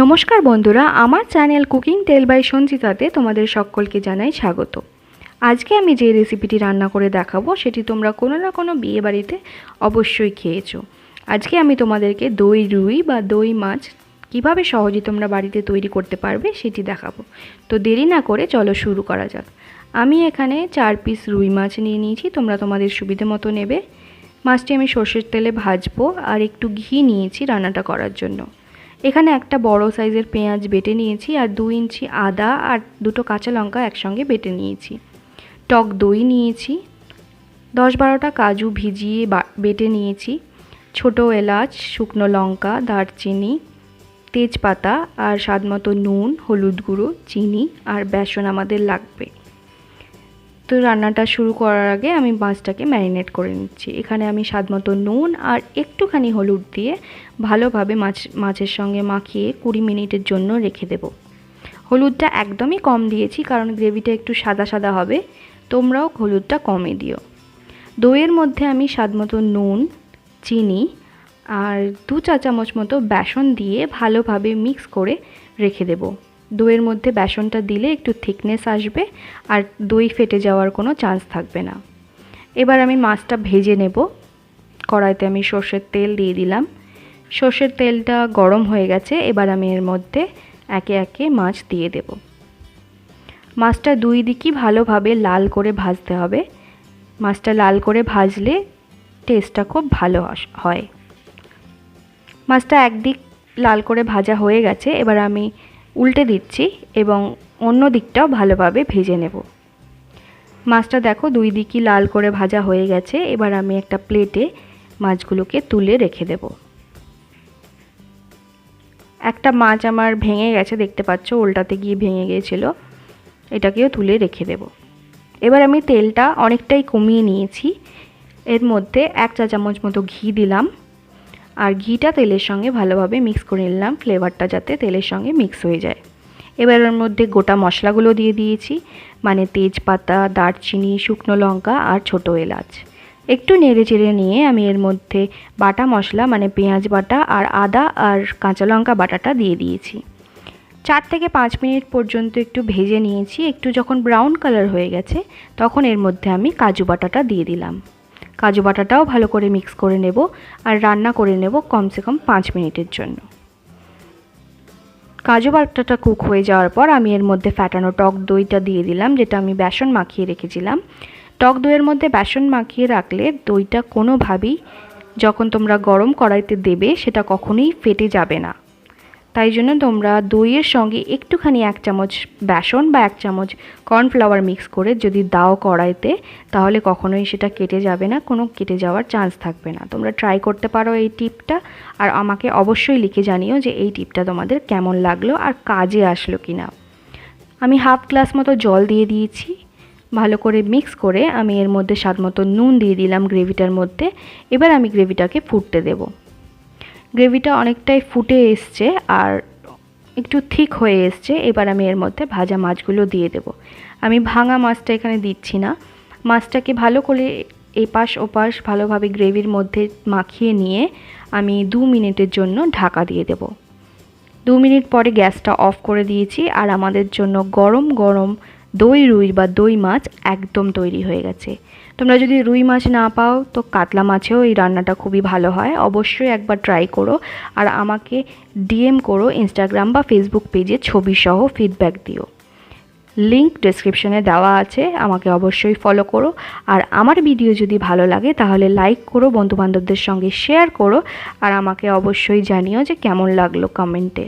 नमस्कार बंधुरा आमार चैनल कुकिंग टेल बाई संचिताते तोमादेर सकलके जानाई स्वागत। आज के आमी जे रेसिपिटी रान्ना करे देखाबो सेटी तोमरा कोनो ना कोनो बिये बाड़ीते अवश्यई खेयेछो। आज के आमी तोमादेरके दई रुई बा दई माछ किभाबे सहजे तोमरा बाड़ीते तैरी करते पारबे सेटी देखाबो। तो देरी ना करे चलो शुरू करा जाक। आमी एखाने 4 पिस रुई माछ निये निয়েছি, तोमरा तोमादेर सुविधा मतो नेबे। माछटी आमी सर्षेर तेले भाजबो और एकटू घी निয়েছি रान्नाटा करार जोन्नो। एखाने एक बड़ो साइजेर पेঁয়াজ बेटे निয়েছি और 2 इंची आदा और दुटो काँचा लंका एकसंगे बेटे निয়েছি। टक दई निয়েছি, 10-12टा काजू भिजिए बेटे निয়েছি, छोटो एलाच, शुकनो लंका, दारचिनी, तेजपाता और स्वादमतो नुन, हलुद गुঁড়ো, चीनी और बेसन आमादेर लागबे। तो रान्नाटा शुरू करार आगे आमी माछटाके मैरिनेट करे निচ্ছি। एखाने आमी स्वादमतो नुन और एकटूखानी हलुद दिए भालोभाबे माछेर संगे माखिए 20 मिनिटेर जोन्नो रेखे देब। हलुदटा एकदमई कम दिएছি कारण ग्रेविटा एकटू सादा सादा होबे, तोमराओ हलुदटा कमই दिओ। दইয়ের মধ্যে আমি स्वादमतो নুন, চিনি और 2 চা চামচ মতো বেসন দিয়ে ভালোভাবে মিক্স করে রেখে দেব। দইয়ের মধ্যে বেসনটা দিলে একটু থিকনেস আসবে আর দই ফেটে যাওয়ার কোনো চান্স থাকবে না। এবার আমি মাছটা ভেজে নেব। কড়াইতে আমি সরষের তেল দিয়ে দিলাম। সরষের তেলটা গরম হয়ে গেছে, এবার আমি এর মধ্যে একে একে মাছ দিয়ে দেব। মাছটা দুই দিকই ভালোভাবে লাল করে ভাজতে হবে। মাছটা লাল করে ভাজলে টেস্টটা খুব ভালো হয়। মাছটা একদিক লাল করে ভাজা হয়ে গেছে, এবার আমি উল্টে দিচ্ছি এবং অন্য দিকটাও ভালোভাবে ভেজে নেব। মাছটা দেখো দুই দিকই লাল করে ভাজা হয়ে গেছে, এবার আমি একটা প্লেটে মাছগুলোকে তুলে রেখে দেব। একটা মাছ আমার ভেঙে গেছে, দেখতে পাচ্ছ উল্টাতে গিয়ে ভেঙে গিয়েছিল, এটাকেও তুলে রেখে দেব। এবার আমি তেলটা অনেকটাই কমিয়ে নিয়েছি। এর মধ্যে 1 চা চামচ মতো ঘি দিলাম আর ঘিটা তেলের সঙ্গে ভালোভাবে মিক্স করে নিলাম, ফ্লেভারটা যাতে তেলের সঙ্গে মিক্স হয়ে যায়। এবার এর মধ্যে গোটা মশলাগুলো দিয়ে দিয়েছি, মানে তেজপাতা, দারচিনি, শুকনো লঙ্কা আর ছোটো এলাচ। একটু নেড়ে চেড়ে নিয়ে আমি এর মধ্যে বাটা মশলা মানে পেঁয়াজ বাটা আর আদা আর কাঁচা লঙ্কা বাটাটা দিয়ে দিয়েছি। 4 থেকে 5 মিনিট পর্যন্ত একটু ভেজে নিয়েছি। একটু যখন ব্রাউন কালার হয়ে গেছে তখন এর মধ্যে আমি কাজু বাটাটা দিয়ে দিলাম। কাজু বাটাটাও ভালো করে মিক্স করে নেব আর রান্না করে নেব কমসে কম 5 মিনিটের জন্য। কাজু বাটাটা কুক হয়ে যাওয়ার পর আমি এর মধ্যে ফ্যাটানো টক দইটা দিয়ে দিলাম, যেটা আমি বেসন মাখিয়ে রেখেছিলাম। টক দইয়ের মধ্যে বেসন মাখিয়ে রাখলে দইটা কোনোভাবেই যখন তোমরা গরম কড়াইতে দেবে সেটা কখনোই ফেটে যাবে না। তাই জন্য তোমরা দইয়ের সঙ্গে একটুখানি 1 চামচ বেসন বা 1 চামচ কর্নফ্লাওয়ার মিক্স করে যদি দাও কড়াইতে, তাহলে কখনোই সেটা কেটে যাবে না, কোনো কেটে যাওয়ার চান্স থাকবে না। তোমরা ট্রাই করতে পারো এই টিপটা আর আমাকে অবশ্যই লিখে জানিও যে এই টিপটা তোমাদের কেমন লাগলো আর কাজে আসলো কিনা। আমি হাফ গ্লাস মতো জল দিয়ে দিয়েছি। ভালো করে মিক্স করে আমি এর মধ্যে স্বাদমতো নুন দিয়ে দিলাম গ্রেভিটার মধ্যে। এবার আমি গ্রেভিটাকে ফুটতে দেব। গ্রেভিটা অনেকটাই ফুটে এসছে আর একটু থিক হয়ে এসছে। এবার আমি এর মধ্যে ভাজা মাছগুলো দিয়ে দেব। আমি ভাঙা মাছটা এখানে দিচ্ছি না। মাছটাকে ভালো করে এপাশ ওপাশ ভালোভাবে গ্রেভির মধ্যে মাখিয়ে নিয়ে আমি 2 মিনিটের জন্য ঢাকা দিয়ে দেব। 2 মিনিট পরে গ্যাসটা অফ করে দিয়েছি আর আমাদের জন্য গরম গরম দই রুই বা দই মাছ একদম তৈরি হয়ে গেছে। তোমরা যদি রুই মাছ না পাও তো কাতলা মাছেও এই রান্নাটা খুবই ভালো হয়। অবশ্যই একবার ট্রাই করো আর আমাকে ডিএম করো ইনস্টাগ্রাম বা ফেসবুক পেজে ছবি সহ ফিডব্যাক দিও। লিংক ডেসক্রিপশনে দেওয়া আছে, আমাকে অবশ্যই ফলো করো। আর আমার ভিডিও যদি ভালো লাগে তাহলে লাইক করো, বন্ধুবান্ধবদের সঙ্গে শেয়ার করো আর আমাকে অবশ্যই জানিও যে কেমন লাগলো কমেন্টে।